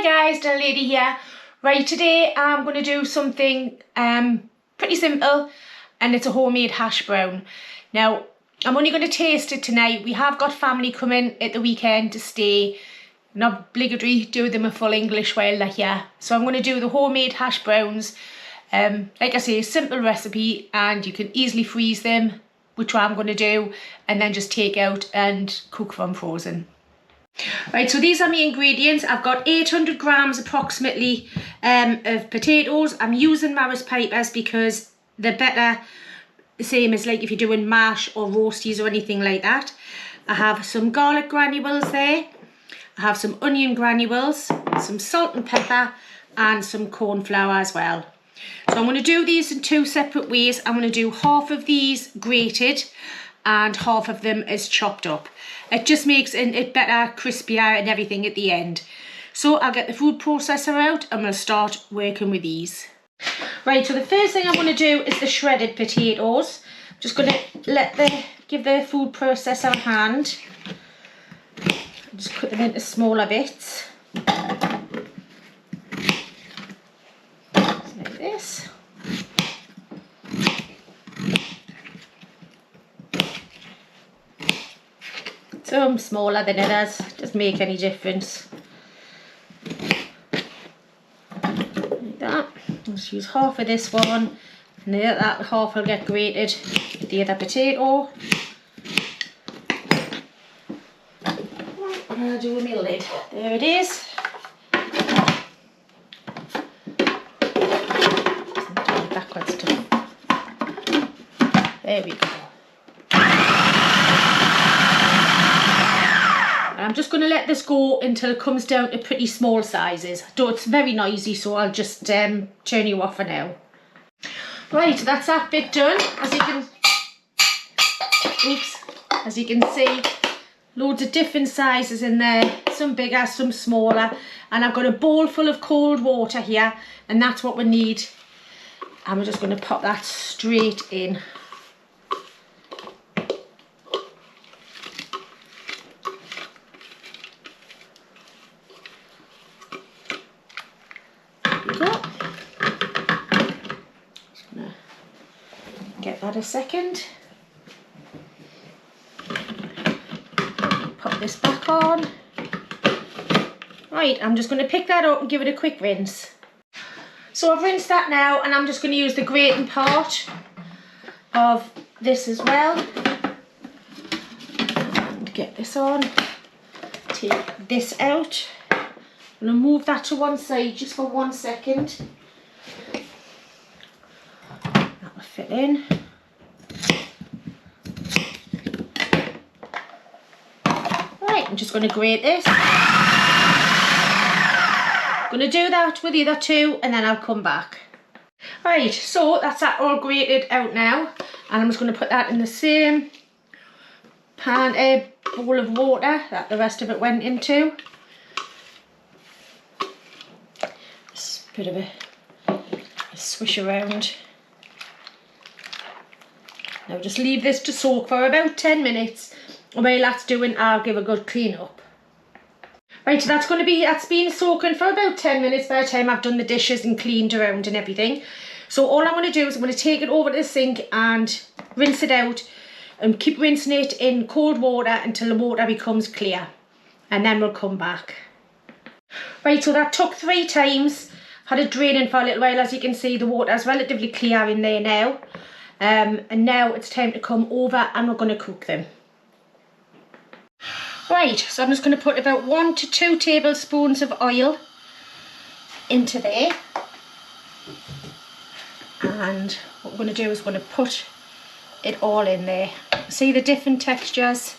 Hi guys, Della Lady here. Right, today I'm going to do something pretty simple, and it's a homemade hash brown. Now, I'm only going to taste it tonight. We have got family coming at the weekend to stay. Not obligatory do them a full English while they're here. So I'm going to do the homemade hash browns. Like I say, simple recipe, and you can easily freeze them, which I'm going to do, and then just take out and cook from frozen. Right, so these are my ingredients. I've got 800 grams approximately of potatoes. I'm using Maris Pipers because they're better, the same as like if you're doing mash or roasties or anything like that. I have some garlic granules there. I have some onion granules, some salt and pepper, and some corn flour as well. So I'm going to do these in two separate ways. I'm going to do half of these grated and half of them is chopped up. It just makes it better, crispier and everything at the end. So I'll get the food processor out and we'll start working with these. Right, so the first thing I'm going to do is the shredded potatoes. I'm just going to give the food processor a hand. Just cut them into smaller bits. Like this. Some smaller than others, doesn't make any difference. Like that. Just use half of this one, and that half will get grated with the other potato. And I'll do my lid. There it is. Backwards too. There we go. I'm just going to let this go until it comes down to pretty small sizes. It's very noisy, so I'll just turn you off for now. Right, that's that bit done. As you can see, loads of different sizes in there. Some bigger, some smaller. And I've got a bowl full of cold water here, and that's what we need. And we're just going to pop that straight in. Get that a second. Pop this back on. Right, I'm just going to pick that up and give it a quick rinse. So I've rinsed that now, and I'm just going to use the grating part of this as well. And get this on. Take this out. I'm going to move that to one side just for 1 second. That will fit in. Right, I'm just going to grate this. I'm going to do that with the other two and then I'll come back. Right, so that's that all grated out now, and I'm just going to put that in the same bowl of water that the rest of it went into. Just a bit of a swish around. Now just leave this to soak for about 10 minutes. And while that's doing, I'll give a good clean up. Right, so that's been soaking for about 10 minutes by the time I've done the dishes and cleaned around and everything. So all I'm going to do is I'm going to take it over to the sink and rinse it out, and keep rinsing it in cold water until the water becomes clear, and then we'll come back. Right, so that took 3 times. Had it draining for a little while. As you can see, the water is relatively clear in there now. And now it's time to come over and we're going to cook them. Right, so I'm just going to put about 1 to 2 tablespoons of oil into there. And what we're going to do is we're going to put it all in there. See the different textures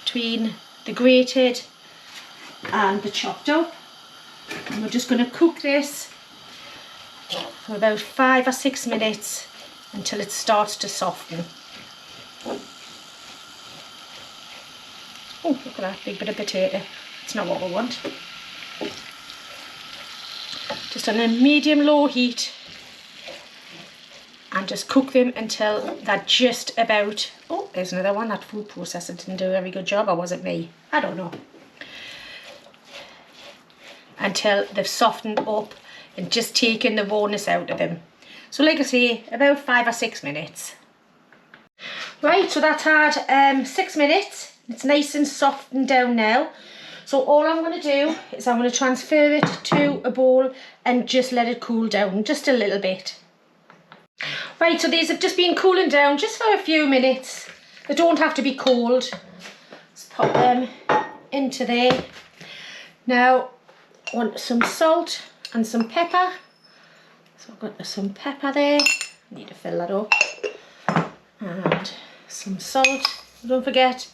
between the grated and the chopped up. And we're just going to cook this for about 5 or 6 minutes until it starts to soften. Oh, look at that big bit of potato. It's not what we want. Just on a medium-low heat, and just cook them until they're just about... Oh, there's another one. That food processor didn't do a very good job, or was it me? I don't know. until they've softened up and just taken the rawness out of them. So like I say, about 5 or 6 minutes. Right, so that's had 6 minutes. It's nice and softened down now. So all I'm going to do is I'm going to transfer it to a bowl and just let it cool down just a little bit. Right, so these have just been cooling down just for a few minutes. They don't have to be cold. Let's pop them into there. Now, I want some salt and some pepper. So I've got some pepper there. I need to fill that up. And some salt. Don't forget,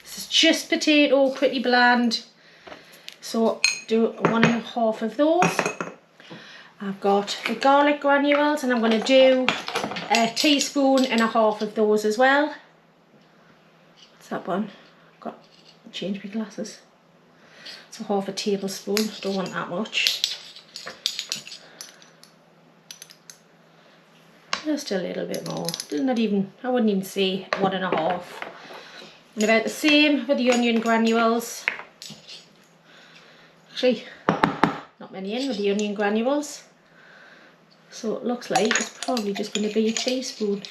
this is just potato, pretty bland. So do 1.5 of those. I've got the garlic granules and I'm going to do 1.5 teaspoons of those as well. What's that one? I've got to change my glasses. So 1/2 tablespoon, don't want that much. Just a little bit more. Not even, I wouldn't even say 1.5. And about the same with the onion granules. Actually, not many in with the onion granules. So it looks like it's probably just going to be 1 teaspoon.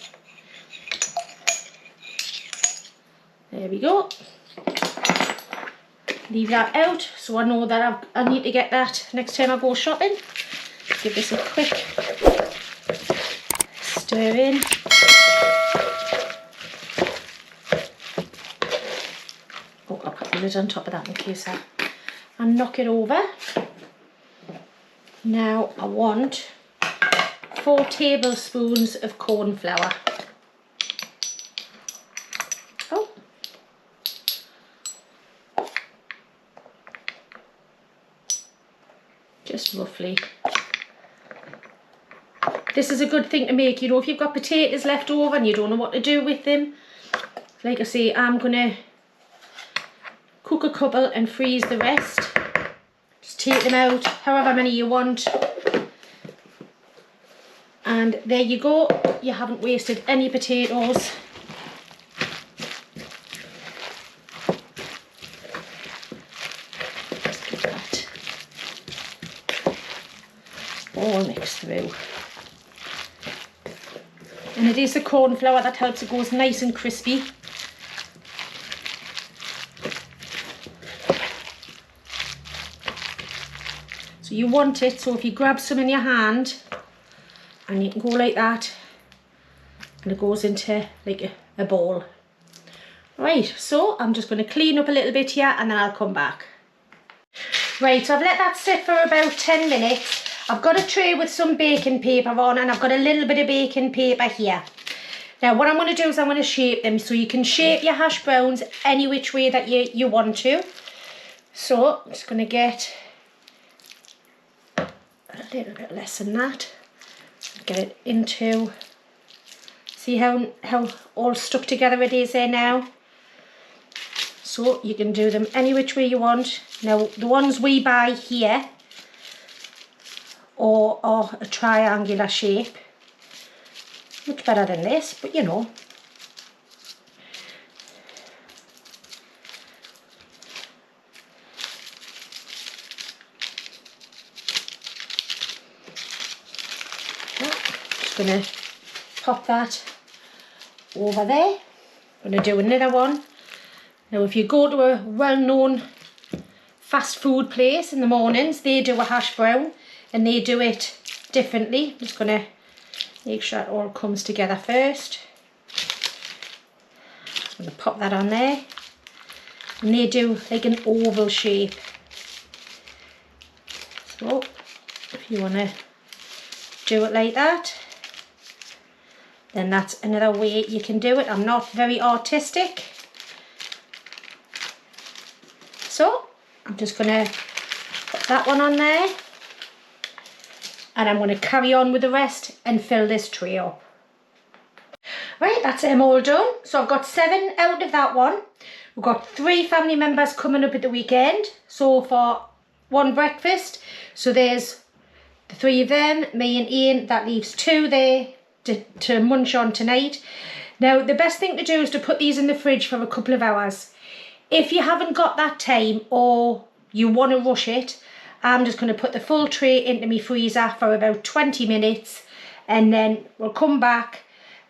There we go. Leave that out so I know that I need to get that next time I go shopping. Give this a quick stir in. Oh, I'll put the lid on top of that in case I knock it over. Now I want 4 tablespoons of corn flour. Oh. Just roughly. This is a good thing to make, you know, if you've got potatoes left over and you don't know what to do with them. Like I say, I'm going to cook a couple and freeze the rest. Just take them out, however many you want. And there you go, you haven't wasted any potatoes. Get that all mixed through. And it is the corn flour that helps it goes nice and crispy. So you want it, so if you grab some in your hand, and you can go like that, and it goes into like a bowl. Right, so I'm just going to clean up a little bit here and then I'll come back. Right, so I've let that sit for about 10 minutes. I've got a tray with some baking paper on and I've got a little bit of baking paper here. Now what I'm going to do is I'm going to shape them, so you can shape your hash browns any which way that you want to. So I'm just going to get a little bit less than that. Get it into, see how all stuck together it is there now. So you can do them any which way you want. Now the ones we buy here are a triangular shape, much better than this, but you know. Going to pop that over there. I'm going to do another one. Now if you go to a well-known fast food place in the mornings, they do a hash brown and they do it differently. I'm just going to make sure it all comes together first. I'm going to pop that on there. And they do like an oval shape. So if you want to do it like that, then that's another way you can do it. I'm not very artistic. So I'm just going to put that one on there. And I'm going to carry on with the rest and fill this tray up. Right, that's them all done. So I've got 7 out of that one. We've got 3 family members coming up at the weekend. So for one breakfast. So there's the 3 of them, me and Ian. That leaves 2 there to munch on tonight. Now the best thing to do is to put these in the fridge for a couple of hours. If you haven't got that time or you want to rush it, I'm just going to put the full tray into my freezer for about 20 minutes, and then we'll come back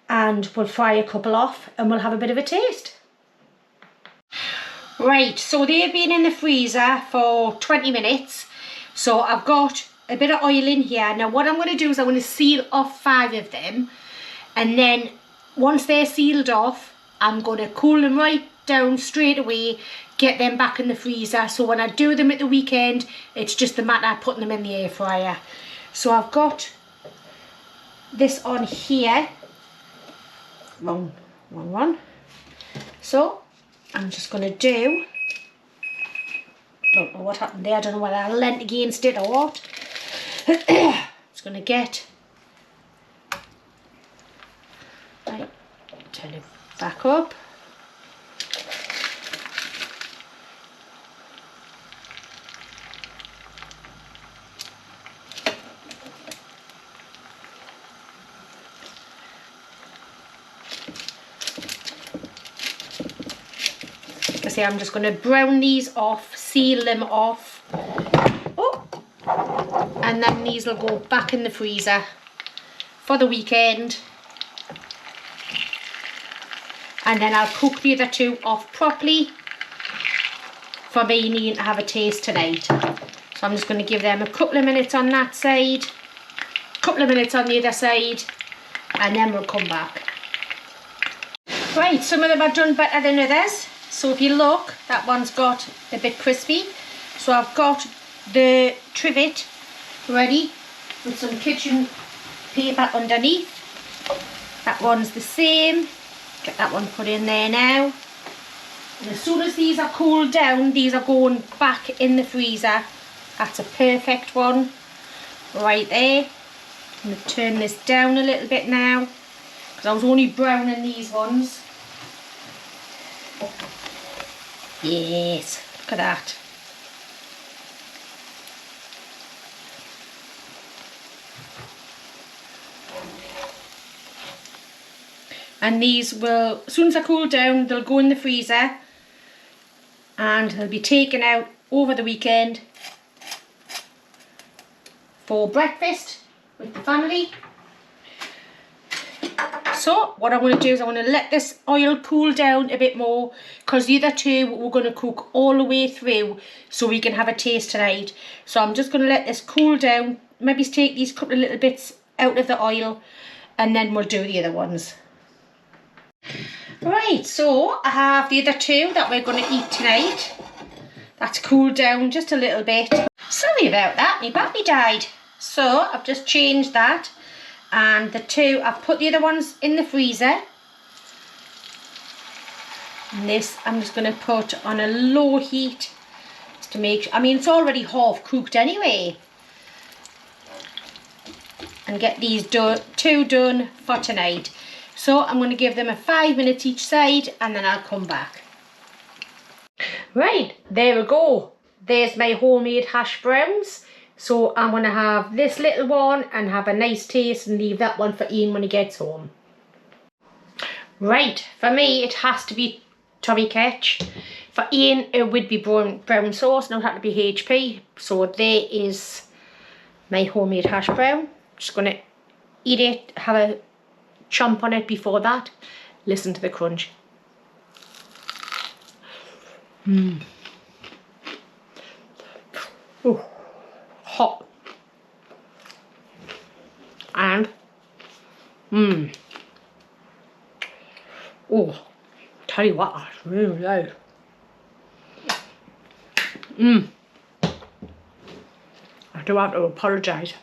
and we'll fry a couple off and we'll have a bit of a taste. Right, so they've been in the freezer for 20 minutes. So I've got a bit of oil in here. Now what I'm going to do is I'm going to seal off 5 of them, and then once they're sealed off, I'm going to cool them right down straight away, get them back in the freezer, so when I do them at the weekend, it's just a matter of putting them in the air fryer. So I've got this on here. Wrong one. So I'm just going to do, don't know what happened there, I don't know whether I leant against it or what. Just going to get, right, turn it back up. See, I'm just going to brown these off, seal them off. Oh, and then these will go back in the freezer for the weekend. And then I'll cook the other 2 off properly for me needing to have a taste tonight. So I'm just going to give them a couple of minutes on that side, a couple of minutes on the other side, and then we'll come back. Right, some of them are done better than others. So if you look, that one's got a bit crispy. So I've got the trivet ready with some kitchen paper underneath. That one's the same. Get that one put in there now. And as soon as these are cooled down, these are going back in the freezer. That's a perfect one right there. I'm going to turn this down a little bit now, because I was only browning these ones. Yes, look at that. And these will, as soon as I cool down, they'll go in the freezer and they'll be taken out over the weekend for breakfast with the family. So what I'm going to do is I'm going to let this oil cool down a bit more, because the other 2 we're going to cook all the way through so we can have a taste tonight. So I'm just going to let this cool down, maybe take these couple of little bits out of the oil, and then we'll do the other ones. Right, so I have the other 2 that we're going to eat tonight. That's cooled down just a little bit. Sorry about that, my battery died. So I've just changed that. And the 2, I've put the other ones in the freezer. And this I'm just going to put on a low heat just to make sure, I mean it's already half cooked anyway. And get these 2 done for tonight. So I'm going to give them a 5 minutes each side, and then I'll come back. Right, there we go. There's my homemade hash browns. So I'm going to have this little one and have a nice taste, and leave that one for Ian when he gets home. Right, for me it has to be Tommy Ketch. For Ian it would be brown sauce, now it had to be HP. So there is my homemade hash brown. Just going to eat it, have a chomp on it before that. Listen to the crunch. Ooh. Hot. And oh, tell you what, that's really loud. I do have to apologise.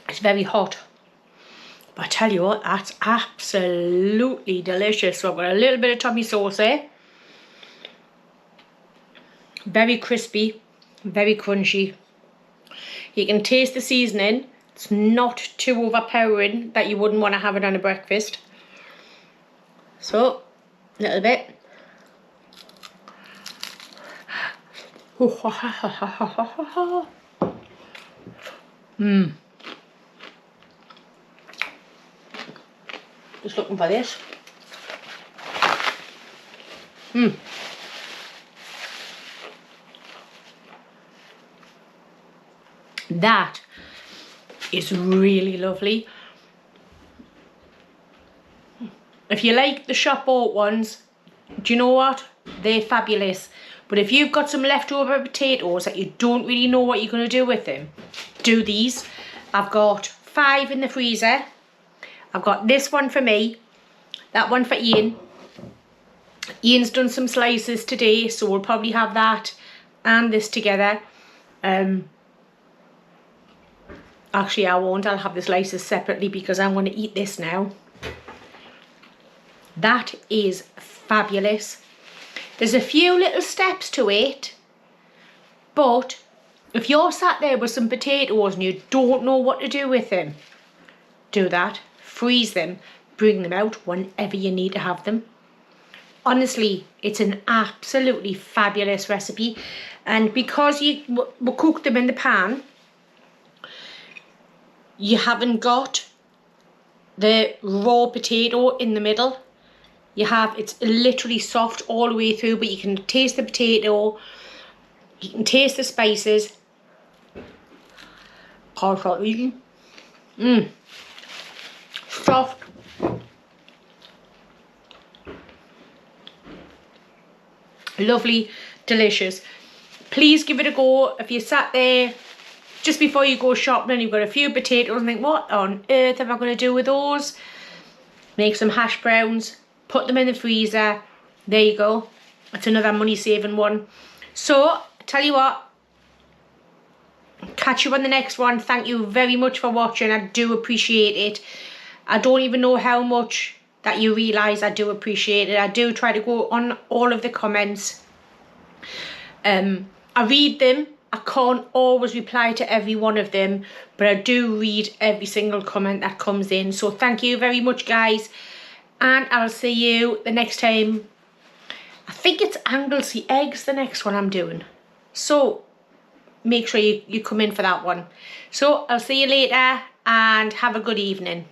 It's very hot, but I tell you what, that's absolutely delicious. So I've got a little bit of Tommy sauce there. Very crispy, very crunchy. You can taste the seasoning. It's not too overpowering that you wouldn't want to have it on a breakfast. So, a little bit. Just looking for this. That is really lovely. If you like the shop bought ones, do you know what? They're fabulous. But if you've got some leftover potatoes that you don't really know what you're going to do with them, do these. I've got 5 in the freezer. I've got this one for me, that one for Ian. Ian's done some slices today, so we'll probably have that and this together. Actually, I won't. I'll have the slices separately because I'm going to eat this now. That is fabulous. There's a few little steps to it, but if you're sat there with some potatoes and you don't know what to do with them, do that. Freeze them, bring them out whenever you need to have them. Honestly, it's an absolutely fabulous recipe, and because you cook them in the pan, you haven't got the raw potato in the middle. It's literally soft all the way through, but you can taste the potato, you can taste the spices. Can't stop eating. Soft. Lovely, delicious. Please give it a go. If you sat there just before you go shopping and you've got a few potatoes and think, what on earth am I going to do with those? Make some hash browns, put them in the freezer. There you go. It's another money saving one. So, tell you what, catch you on the next one. Thank you very much for watching. I do appreciate it. I don't even know how much that you realise I do appreciate it. I do try to go on all of the comments. I read them. I can't always reply to every one of them, but I do read every single comment that comes in. So thank you very much, guys. And I'll see you the next time. I think it's Anglesey eggs, the next one I'm doing. So make sure you come in for that one. So I'll see you later and have a good evening.